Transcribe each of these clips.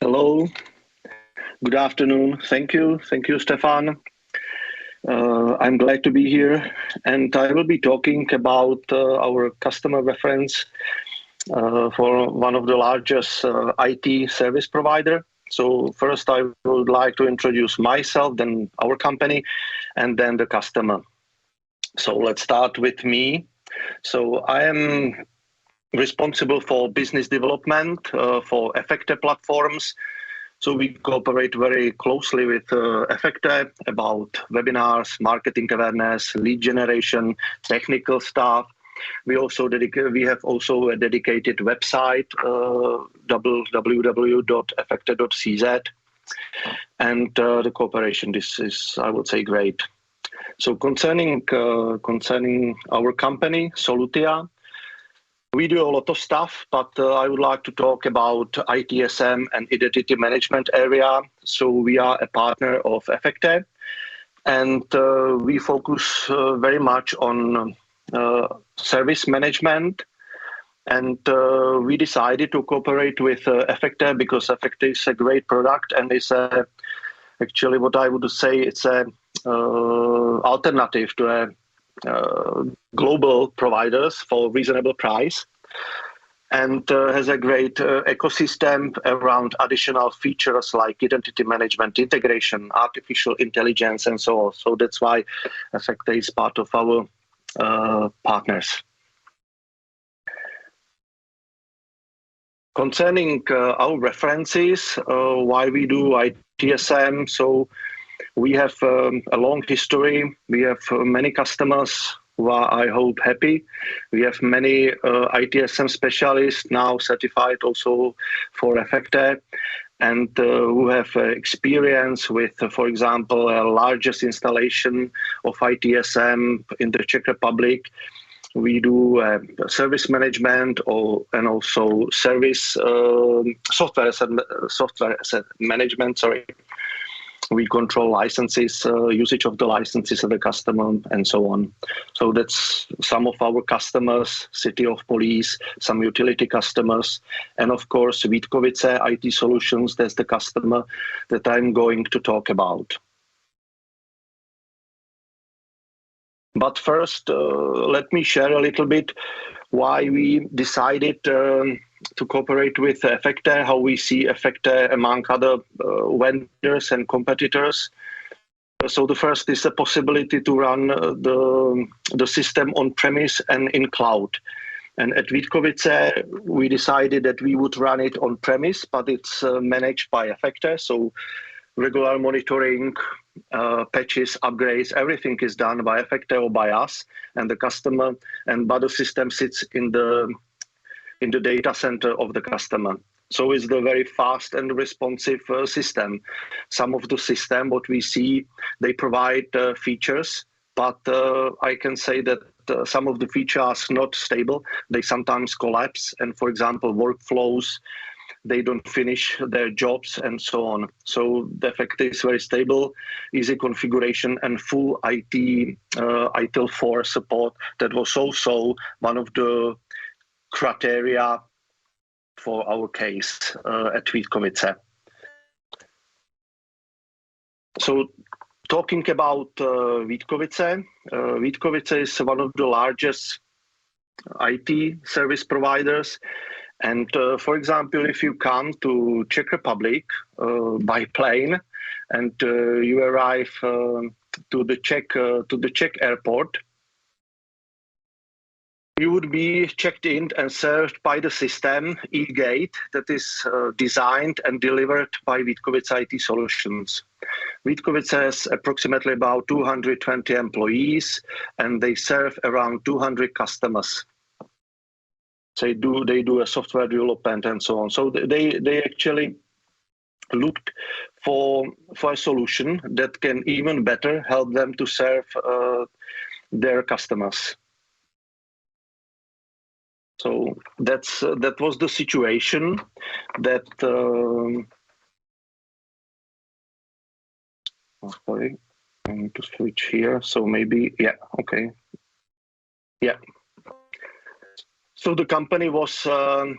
Hello, good afternoon. Thank you, Stefan. I'm glad to be here, and I will be talking about our customer reference for one of the largest IT service provider. So first, I would like to introduce myself, then our company, and then the customer. So let's start with me. So I am responsible for business development for Efecte platforms. So we cooperate very closely with Efecte about webinars, marketing awareness, lead generation, technical stuff. We have also a dedicated website, www.efecte.cz, and the cooperation. This is, I would say, great. So concerning our company, Solutia, we do a lot of stuff, but I would like to talk about ITSM and identity management area. So we are a partner of Efecte, and we focus very much on service management. And we decided to cooperate with Efecte because Efecte is a great product and is actually what I would say it's a alternative to a global providers for reasonable price, and has a great ecosystem around additional features like identity management, integration, artificial intelligence, and so on. So that's why Efecte is part of our partners. Concerning our references, why we do ITSM, so we have a long history. We have many customers who are, I hope, happy. We have many ITSM specialists now certified also for Efecte, and who have experience with, for example, a largest installation of ITSM in the Czech Republic. We do service management and also service software asset management. Sorry. We control licenses, usage of the licenses of the customer, and so on. So that's some of our customers, City of Police, some utility customers, and of course, Vítkovice IT Solutions, that's the customer that I'm going to talk about. But first, let me share a little bit why we decided to cooperate with Efecte, how we see Efecte among other vendors and competitors. So the first is the possibility to run the system on premise and in cloud. And at Vítkovice, we decided that we would run it on premise, but it's managed by Efecte. So regular monitoring, patches, upgrades, everything is done by Efecte or by us and the customer, but the system sits in the data center of the customer. So it's the very fast and responsive system. Some of the system, what we see, they provide features, but I can say that some of the features are not stable. They sometimes collapse, and for example, workflows, they don't finish their jobs and so on. So the Efecte is very stable, easy configuration, and full ITIL4 support. That was also one of the criteria for our case at Vítkovice. So talking about Vítkovice, Vítkovice is one of the largest IT service providers. And for example, if you come to Czech Republic by plane and you arrive to the Czech airport, you would be checked in and served by the system eGate that is designed and delivered by Vítkovice IT Solutions. Vítkovice has approximately about 220 employees, and they serve around 200 customers. So they do a software development and so on. So they actually looked for a solution that can even better help them to serve their customers. So that was the situation that. Sorry, I need to switch here. So maybe, yeah, okay, yeah. So the company was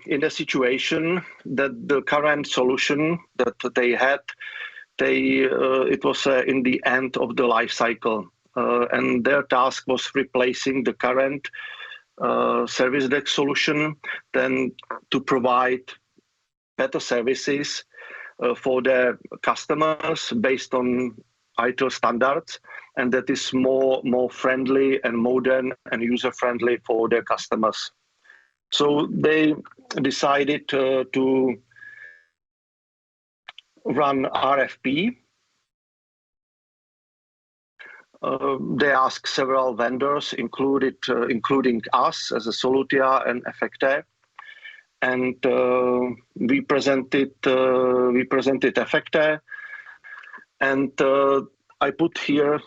in a situation that the current solution that they had, it was in the end of the life cycle, and their task was replacing the current service desk solution, then to provide better services for their customers based on ITIL standards, and that is more friendly and modern and user-friendly for their customers. So they decided to run RFP. They asked several vendors, including us as a Solutia and Efecte, and we presented Efecte, and I put here a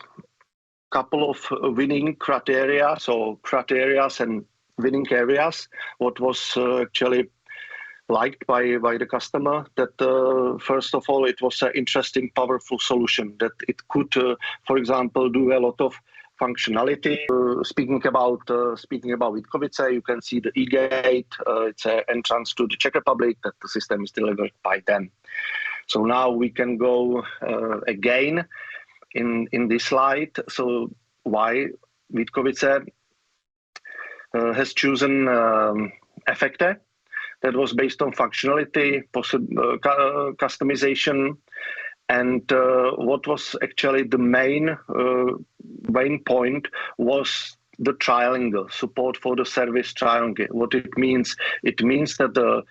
couple of winning criteria, so criteria and winning areas, what was actually liked by the customer. That first of all, it was an interesting, powerful solution, that it could, for example, do a lot of functionality. Speaking about Vítkovice, you can see the e-gate. It's an entrance to the Czech Republic, that the system is delivered by them. So now we can go again in this slide. So why Vítkovice has chosen Efecte? That was based on functionality, customization, and what was actually the main point was the trialing, support for the service trialing. What it means? It means that the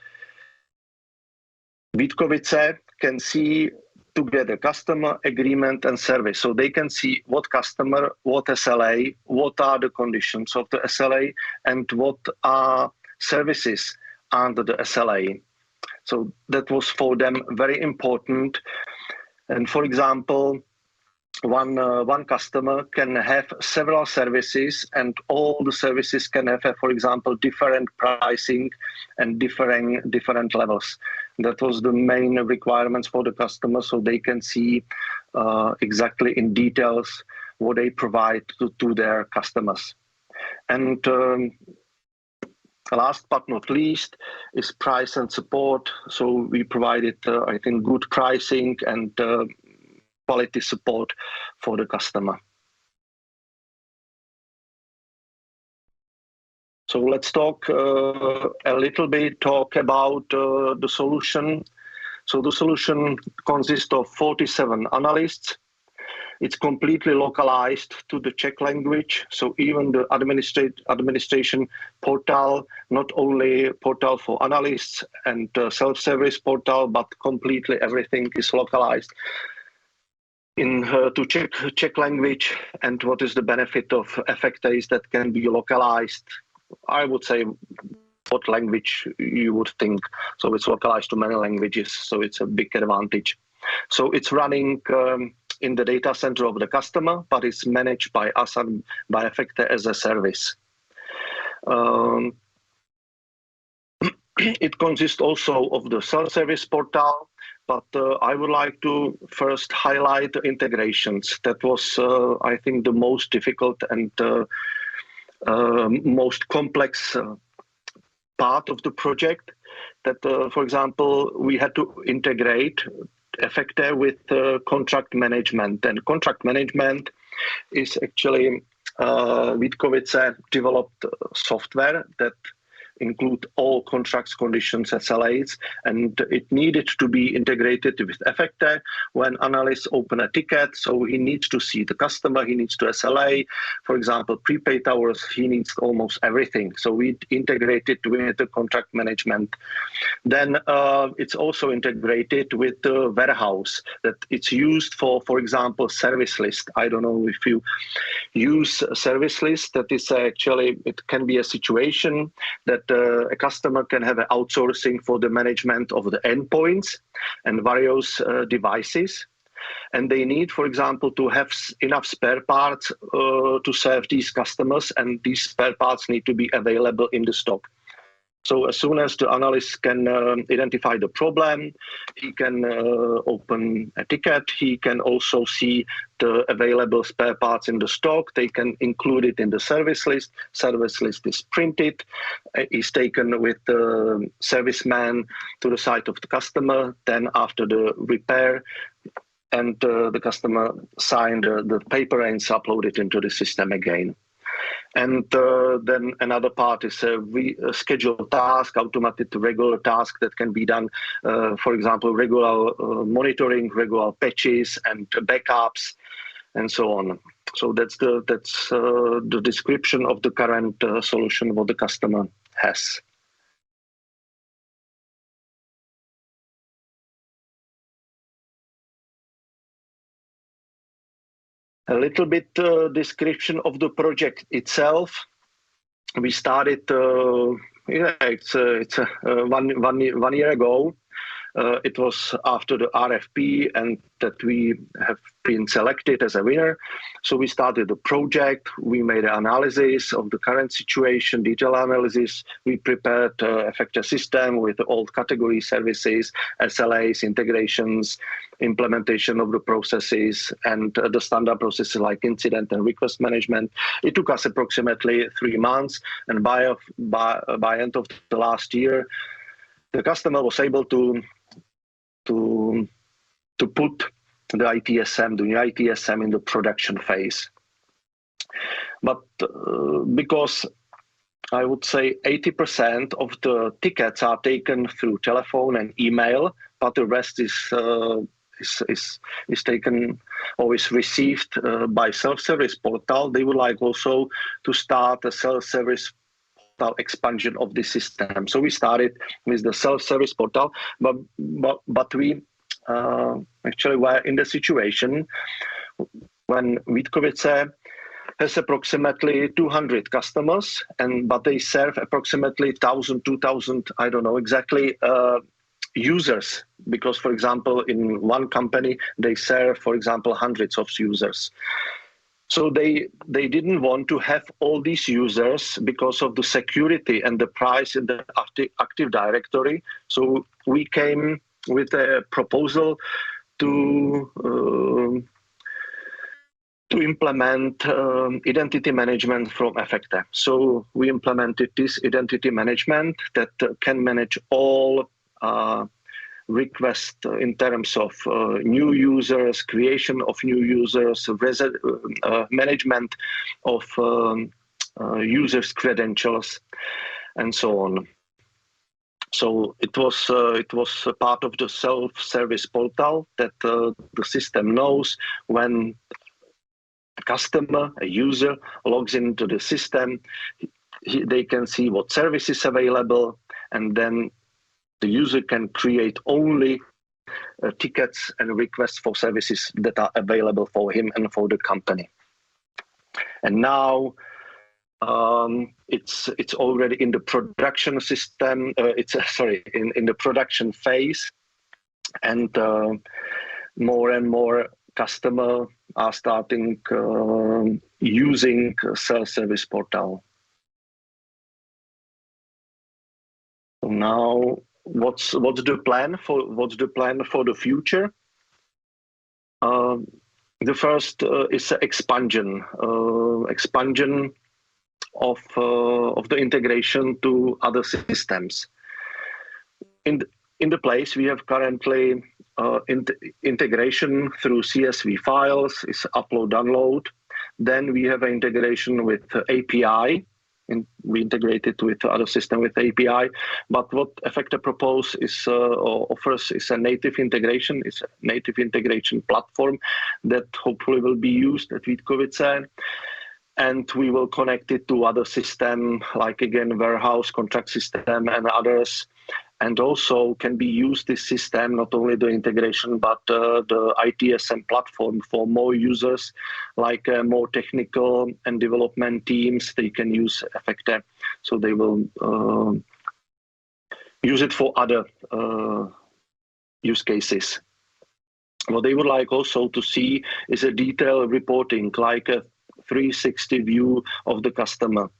Vítkovice can see together customer, agreement, and service. So they can see what customer, what SLA, what are the conditions of the SLA, and what are services under the SLA. So that was for them very important. And for example, one customer can have several services, and all the services can have, for example, different pricing and different levels. That was the main requirements for the customer, so they can see exactly in details what they provide to their customers. And last but not least is price and support. So we provided, I think, good pricing and quality support for the customer. So let's talk a little bit about the solution. So the solution consists of 47 analysts. It's completely localized to the Czech language. So even the administration portal, not only portal for analysts and self-service portal, but completely everything is localized to Czech language. And what is the benefit of Efecte is that can be localized, I would say, what language you would think. So it's localized to many languages, so it's a big advantage. So it's running in the data center of the customer, but it's managed by us and by Efecte as a service. It consists also of the self-service portal, but I would like to first highlight the integrations. That was, I think, the most difficult and most complex part of the project. That, for example, we had to integrate Efecte with contract management, and contract management is actually Vítkovice developed software that include all contracts, conditions, SLAs, and it needed to be integrated with Efecte. When analysts open a ticket, so he needs to see the customer, he needs to SLA, for example, prepaid hours, he needs almost everything. So we integrated with the contract management. Then it's also integrated with the warehouse, that it's used for example, service list. I don't know if you use a service list. That is actually, it can be a situation that a customer can have an outsourcing for the management of the endpoints and various devices. And they need, for example, to have enough spare parts to serve these customers, and these spare parts need to be available in the stock. So as soon as the analyst can identify the problem, he can open a ticket. He can also see the available spare parts in the stock. They can include it in the service list. Service list is printed. Is taken with the serviceman to the site of the customer. Then after the repair, and the customer signed the paper and is uploaded into the system again. And then another part is a scheduled task, automated regular task that can be done, for example, regular monitoring, regular patches and backups, and so on. So that's the description of the current solution what the customer has. A little bit description of the project itself. We started, it's 1 year ago. It was after the RFP and that we have been selected as a winner. So we started the project. We made an analysis of the current situation, detailed analysis. We prepared Efecte system with all category services, SLAs, integrations, implementation of the processes, and the standard processes like incident and request management. It took us approximately 3 months, and by end of the last year, the customer was able to put the ITSM, the new ITSM in the production phase. But because I would say 80% of the tickets are taken through telephone and email, but the rest is taken or is received by self-service portal. They would like also to start a self-service portal expansion of the system. So we started with the self-service portal, but we actually were in the situation when Vítkovice has approximately 200 customers, but they serve approximately 1,000, 2,000, I don't know exactly, users. Because, for example, in one company, they serve, for example, hundreds of users. So they didn't want to have all these users because of the security and the price in the Active Directory. So we came with a proposal to implement identity management from Efecte. So we implemented this identity management that can manage all requests in terms of new users, creation of new users, management of users' credentials, and so on. So it was a part of the self-service portal that the system knows when a customer, a user, logs into the system. They can see what service is available, and then the user can create only tickets and requests for services that are available for him and for the company. And now it's already in the production system. In the production phase, and more and more customers are starting using self-service portal. So now, what's the plan for the future? The first is expansion of the integration to other systems. In the place we have currently integration through CSV files, is upload download. Then we have an integration with API. We integrate it with other system with API. But what Efecte propose is or offers is a native integration. It's a native integration platform that hopefully will be used at Vítkovice. And we will connect it to other systems like, again, warehouse, contract system, and others. And also can be used this system, not only the integration, but the ITSM platform for more users, like more technical and development teams. They can use Efecte. So they will use it for other use cases. What they would like also to see is a detailed reporting, like a 360 view of the customer.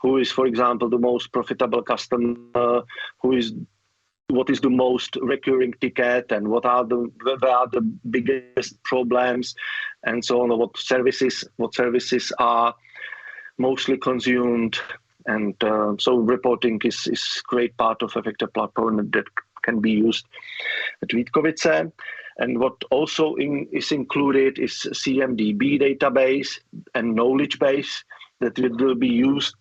who is, for example, the most profitable customer, what is the most recurring ticket, and where are the biggest problems, and so on. What services are mostly consumed, and so reporting is great part of Efecte platform that can be used at Vítkovice. And what also is included is CMDB database and knowledge base that will be used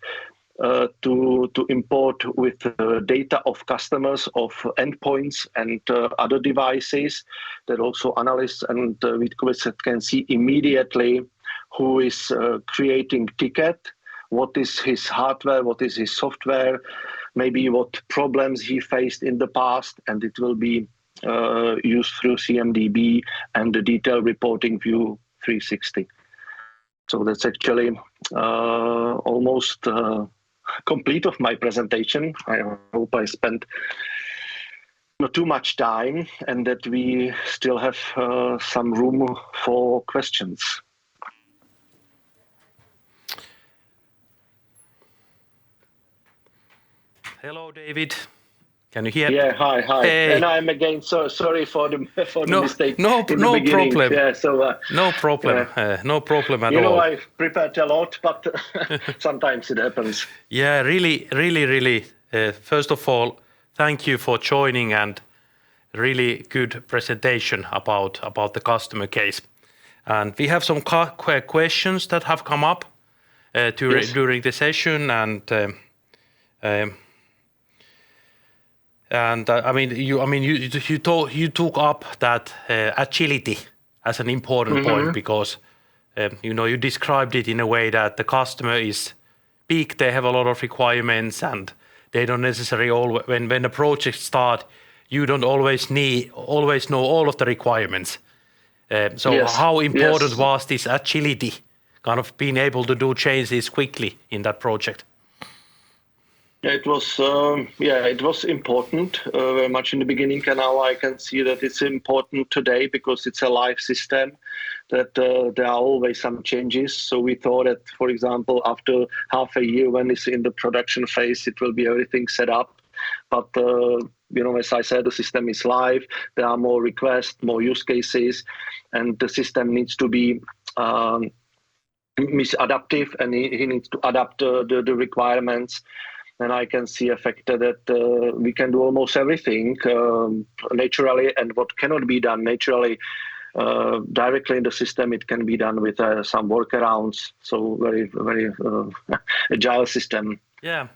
to import with data of customers, of endpoints and other devices, that also analysts and Vítkovice can see immediately who is creating ticket, what is his hardware, what is his software, maybe what problems he faced in the past, and it will be used through CMDB and the detailed reporting view 360. So that's actually almost complete of my presentation. I hope I spent not too much time and that we still have some room for questions. Hello, David. Can you hear? Yeah, hi. Hey. And I'm again sorry for the mistake in the no beginning. problem. Yeah, so no problem. No problem at all. You know, I prepared a lot, but sometimes it happens. Yeah, really. First of all, thank you for joining and really good presentation about the customer case. And we have some questions that have come up during the session, and I mean, you took up that agility as an important point, because you described it in a way that the customer is big, they have a lot of requirements, and they don't necessarily when the project start, you don't always know all of the requirements. How important was this agility, kind of being able to do changes quickly in that project? It was important very much in the beginning, and now I can see that it's important today because it's a live system, that there are always some changes. So we thought that, for example, after half a year when it's in the production phase, it will be everything set up. But as I said, the system is live. There are more requests, more use cases, and the system needs to be adaptive, and he needs to adapt the requirements. And I can see Efecte that we can do almost everything naturally, and what cannot be done naturally directly in the system, it can be done with some workarounds. So very agile system. Yeah,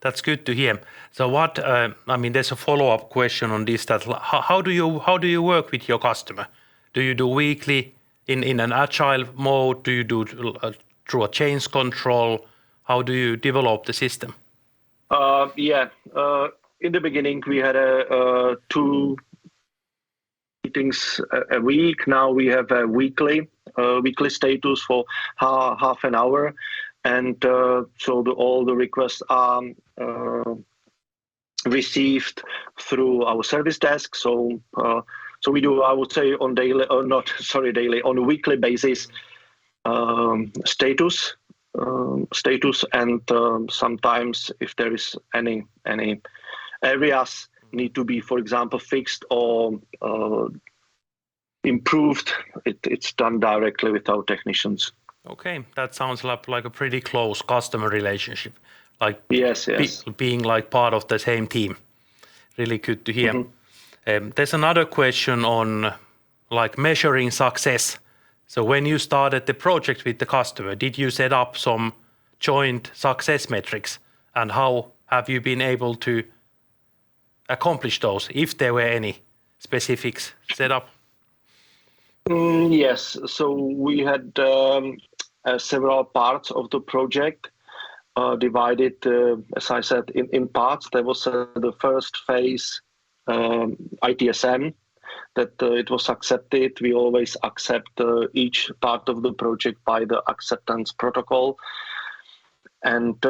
that's good to hear. So there's a follow-up question on this. That how do you work with your customer? Do you do weekly in an agile mode? Do you do through a change control? How do you develop the system? In the beginning, we had 2 meetings a week. Now we have a weekly status for half an hour, and all the requests are received through our service desk. So we do, I would say, on a weekly basis status, and sometimes if there is any areas need to be, for example, fixed or improved, it's done directly with our technicians. Okay, that sounds like a pretty close customer relationship, like yes. Being like part of the same team. Really good to hear. There's another question on like measuring success. So when you started the project with the customer, did you set up some joint success metrics, and how have you been able to accomplish those, if there were any specifics set up? Yes, so we had several parts of the project divided, as I said, in parts. There was the first phase, ITSM, that it was accepted. We always accept each part of the project by the acceptance protocol, and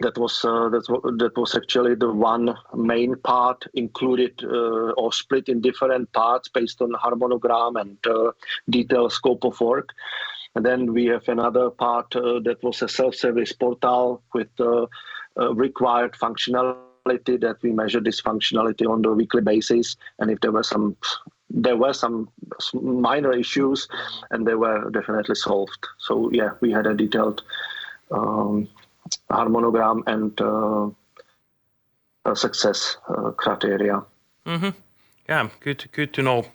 that was actually the one main part, included or split in different parts based on harmonogram and detailed scope of work. And then we have another part that was a self-service portal with required functionality that we measure this functionality on the weekly basis. And if there were some minor issues, and they were definitely solved. So yeah, we had a detailed harmonogram and success criteria. Mm-hmm. Yeah, good to know.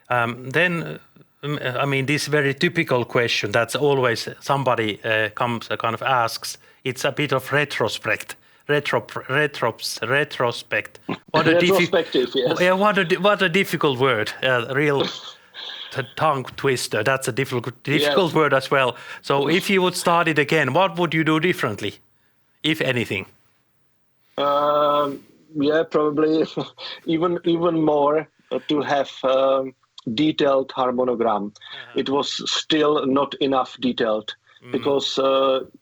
Then, I mean, this very typical question that's always somebody comes kind of asks. It's a bit of retrospect. Retrospect. What a Retrospective, yes. Yeah, what a difficult word. Real tongue twister. That's a difficult word as well. So if you would start it again, what would you do differently, if anything? Yeah, probably even more to have detailed harmonogram. It was still not enough detailed. Because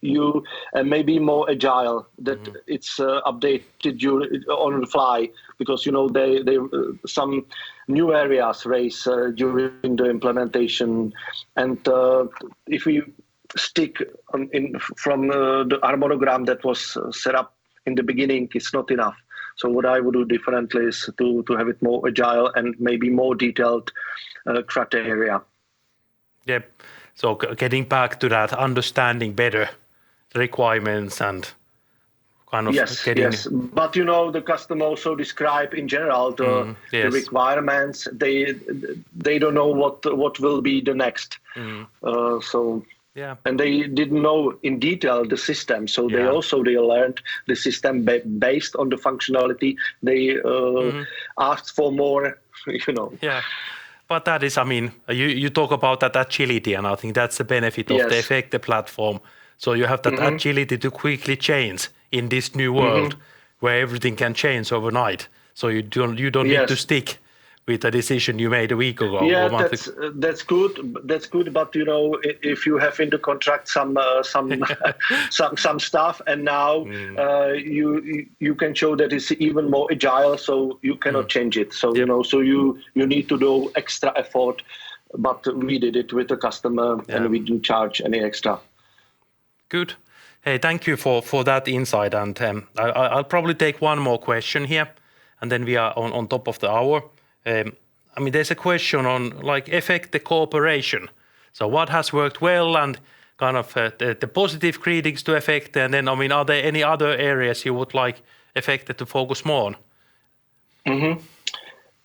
you may be more agile, that it's updated on the fly, because they some new areas raise during the implementation, and if we stick from the harmonogram that was set up in the beginning, it's not enough. So what I would do differently is to have it more agile and maybe more detailed criteria. Yep. So getting back to that, understanding better the requirements and kind of getting... Yes. But the customer also describe in general the requirements. They don't know what will be the next. And they didn't know in detail the system. So they learned the system based on the functionality. They asked for more. Yeah. But that is, I mean, you talk about that agility, and I think that's the benefit of the Efecte platform. So you have that agility to quickly change in this new world where everything can change overnight. So you don't need to stick with a decision you made a week ago. Yeah, that's good. That's good. But if you have in the contract some stuff, and now you can show that it's even more agile, so you cannot change it. So so you need to do extra effort. But we did it with the customer, and we didn't charge any extra. Good. Hey, thank you for that insight. And I'll probably take one more question here, and then we are on top of the hour. I mean, there's a question on Efecte cooperation. So what has worked well, and kind of the positive critics to Efecte, and then, I mean, are there any other areas you would like Efecte to focus more on?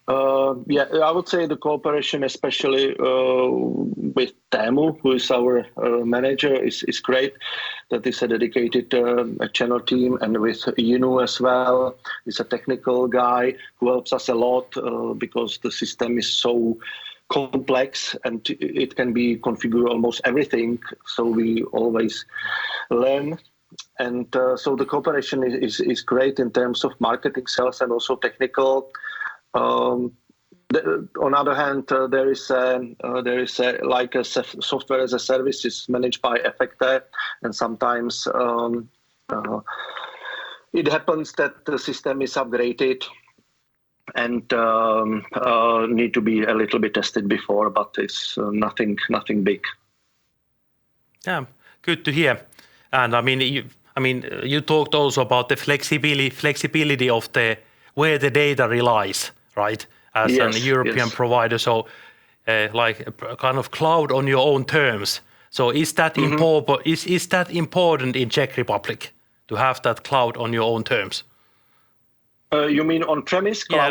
I would say the cooperation, especially with Teemu, who is our manager, is great. That is a dedicated channel team, and with Yinu as well. He's a technical guy who helps us a lot because the system is so complex and it can be configured almost everything. So we always learn. And so the cooperation is great in terms of marketing, sales, and also technical. On the other hand, there is like a software as a service is managed by Efecte, and sometimes it happens that the system is upgraded and need to be a little bit tested before, but it's nothing big. Yeah, good to hear. And I mean, you talked also about the flexibility of where the data relies, right? As an European provider, so like a kind of cloud on your own terms. So is that important? Is that important in Czech Republic to have that cloud on your own terms? You mean on-premise cloud?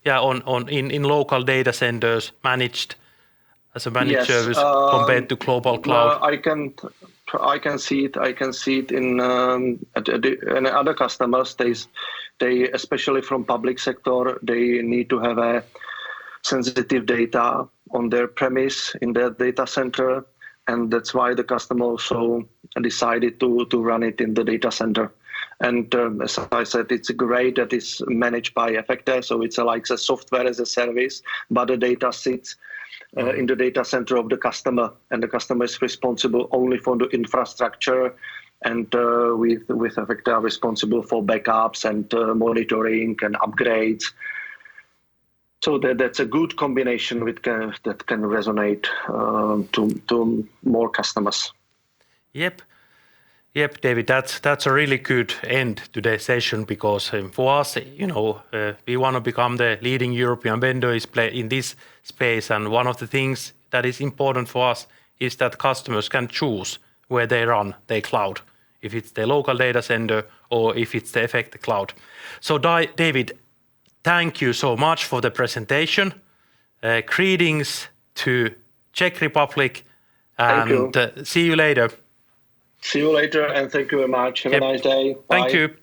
Yeah, on-premise, in local data centers, managed as a managed service compared to global cloud. I can see it in other customers. They especially from public sector, they need to have a sensitive data on their premise in their data center, and that's why the customer also decided to run it in the data center. And as I said, it's great that it's managed by Efecte, so it's like a software as a service, but the data sits in the data center of the customer, and the customer is responsible only for the infrastructure, and with Efecte are responsible for backups and monitoring and upgrades. So that's a good combination that can resonate to more customers. Yep, David. That's a really good end to today's session because for us, we want to become the leading European vendor in this space, and one of the things that is important for us is that customers can choose where they run their cloud, if it's the local data center or if it's the Efecte cloud. So David, thank you so much for the presentation. Greetings to Czech Republic, and see you later. See you later, and thank you very much. Have a nice day. Bye. Thank you.